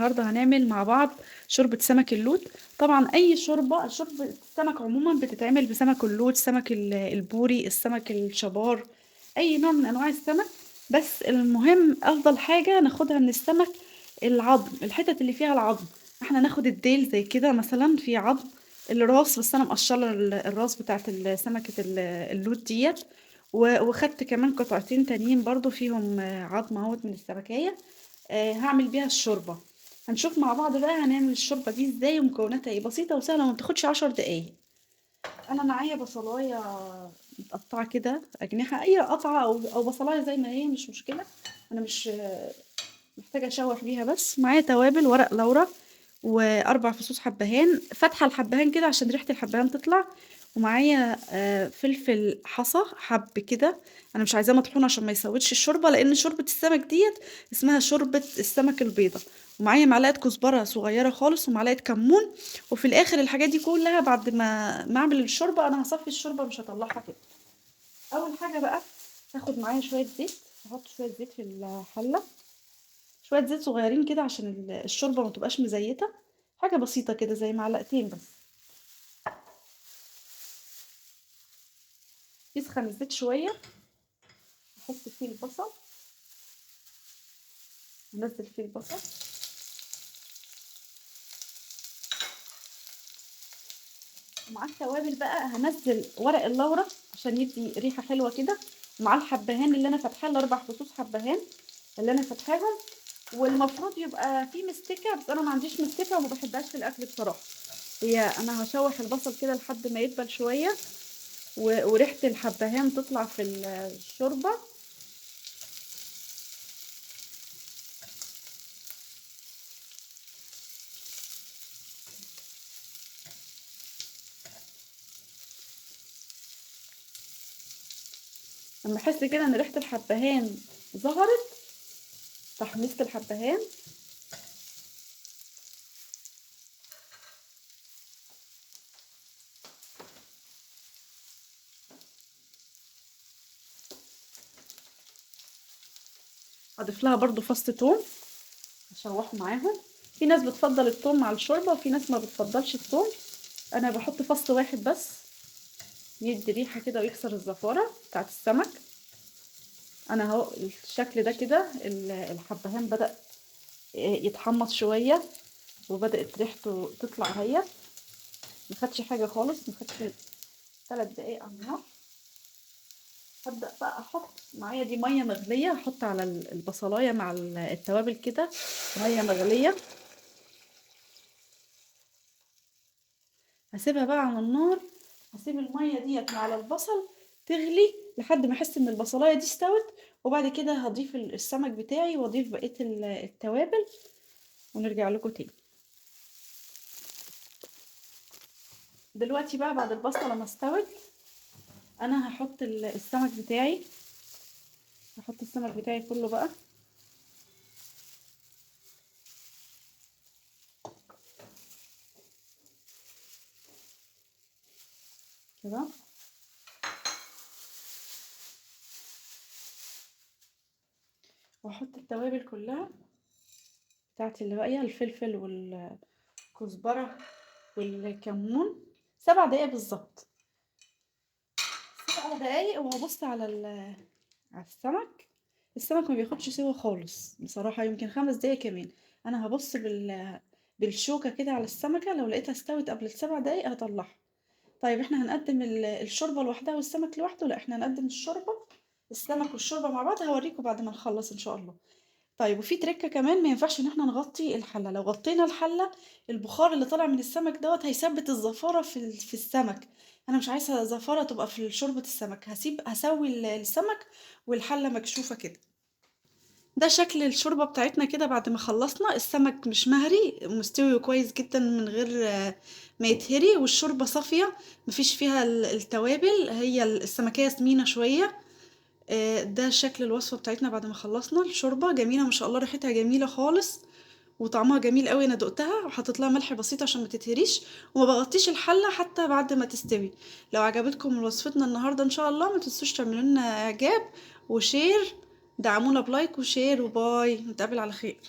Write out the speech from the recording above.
النهارده هنعمل مع بعض شوربة سمك اللوت. طبعا اي شوربة السمك عموما بتتعمل بسمك اللوت، سمك البوري، السمك الشبار، اي نوع من انواع السمك. بس المهم افضل حاجة ناخدها من السمك العظم، الحتت اللي فيها العظم. احنا ناخد الديل زي كده مثلا في عظم، الراس، بس انا مقشره الراس بتاعت سمكة اللوت ديت. وخدت كمان قطعتين تانيين برضو فيهم عظم اهوت من السمكية. هعمل بيها الشوربة. هنشوف مع بعض بقى هنعمل الشوربة دي ازاي ومكوناتها ايه، بسيطة وسهلة وما تاخدش 10 دقايق. انا معايا بصلاية متقطعة كده اجنحة، اي قطعة او بصلاية زي ما هي مش مشكلة. انا مش محتاجة اشوح بيها. بس معايا توابل، ورق لورا واربع فصوص حبهان، فاتحة الحبهان كده عشان ريحة الحبهان تطلع. ومعايا فلفل حصى حب كده، انا مش عايزاه مطحون عشان ما يسودش الشوربه، لان شوربه السمك ديت اسمها شوربه السمك البيضه. ومعايا معلقه كزبره صغيره خالص ومعلقه كمون. وفي الاخر الحاجات دي كلها بعد ما اعمل الشوربه انا هصفي الشوربه مش هطلعها كده. اول حاجه بقى هاخد معايا شويه زيت، هحط شويه زيت في الحله، شويه زيت صغيرين كده عشان الشوربه ما تبقاش مزيته، حاجه بسيطه كده زي معلقتين بس. يسخن الزيت شويه، احط فيه البصل، انزل فيه البصل، ومع التوابل بقى هنزل ورق اللورا عشان يدي ريحه حلوه كده، ومع الحبهان اللي انا فاتحاه، الاربع فصوص حبهان اللي انا فاتحاهم. والمفروض يبقى في مستكه، بس انا ما عنديش مستكه وما بحبهاش في الاكل بصراحه. هي انا هشوح البصل كده لحد ما يدبل شويه وريحه الحبهان تطلع في الشوربه. لما احس كده ان ريحه الحبهان ظهرت، تحميصه الحبهان، اضيف لها برضو فص توم اشوحه معاهم. في ناس بتفضل الثوم مع الشوربه وفي ناس ما بتفضلش الثوم، انا بحط فص واحد بس يدي ريحه كده ويكسر الزفاره بتاعت السمك. انا اهو الشكل ده كده الحبهان بدأ يتحمص شويه وبدأت ريحته تطلع اهي، ما خدش حاجه خالص، ما خدش 3 دقايق على النار. هبدأ بقى احط معايا دي ميه مغليه، احط على البصلايه مع التوابل كده ميه مغليه، هسيبها بقى على النار. هسيب الميه ديت على البصل تغلي لحد ما احس ان البصلايه دي استوت، وبعد كده هضيف السمك بتاعي واضيف بقيه التوابل ونرجع لكم تاني. دلوقتي بقى بعد البصله ما استوت انا هحط السمك بتاعي، هحط السمك بتاعي كله بقى كده، واحط التوابل كلها بتاعتي اللي باقيه، الفلفل والكزبره والكمون. 7 دقايق بالظبط، 7 دقايق. وابص على على السمك، السمك ما بياخدش سوا خالص بصراحة، يمكن 5 دقايق كمان. انا هبص بالشوكة كده على السمكة، لو لقيتها استوت قبل ال7 دقايق هطلعها. طيب احنا هنقدم الشوربة لوحدها والسمك لوحده؟ لا، احنا هنقدم الشوربة، السمك والشوربة مع بعض، هوريكم بعد ما نخلص ان شاء الله. طيب وفي تريكة كمان، ما ينفعش ان احنا نغطي الحلة، لو غطينا الحلة البخار اللي طالع من السمك دوت هيثبت الزفارة في السمك. انا مش عايزة زفارة تبقى في شوربة السمك، هسوي السمك والحلة مكشوفة كده. ده شكل الشوربة بتاعتنا كده بعد ما خلصنا. السمك مش مهري، مستوي كويس جدا من غير ما يتهري، والشوربة صافية مفيش فيها التوابل، هي السمكية سمينة شوية. ده شكل الوصفة بتاعتنا بعد ما خلصنا. الشوربة جميلة ما شاء الله، ريحتها جميلة خالص وطعمها جميل قوي. انا دقتها وحطيت لها ملح بسيط عشان ما تتهريش، وما بغطيش الحلة حتى بعد ما تستوي. لو عجبتكم وصفتنا النهاردة ان شاء الله ما تنسوش تعملوا لنا اعجاب وشير، دعمونا بلايك وشير، وباي، نتقابل على خير.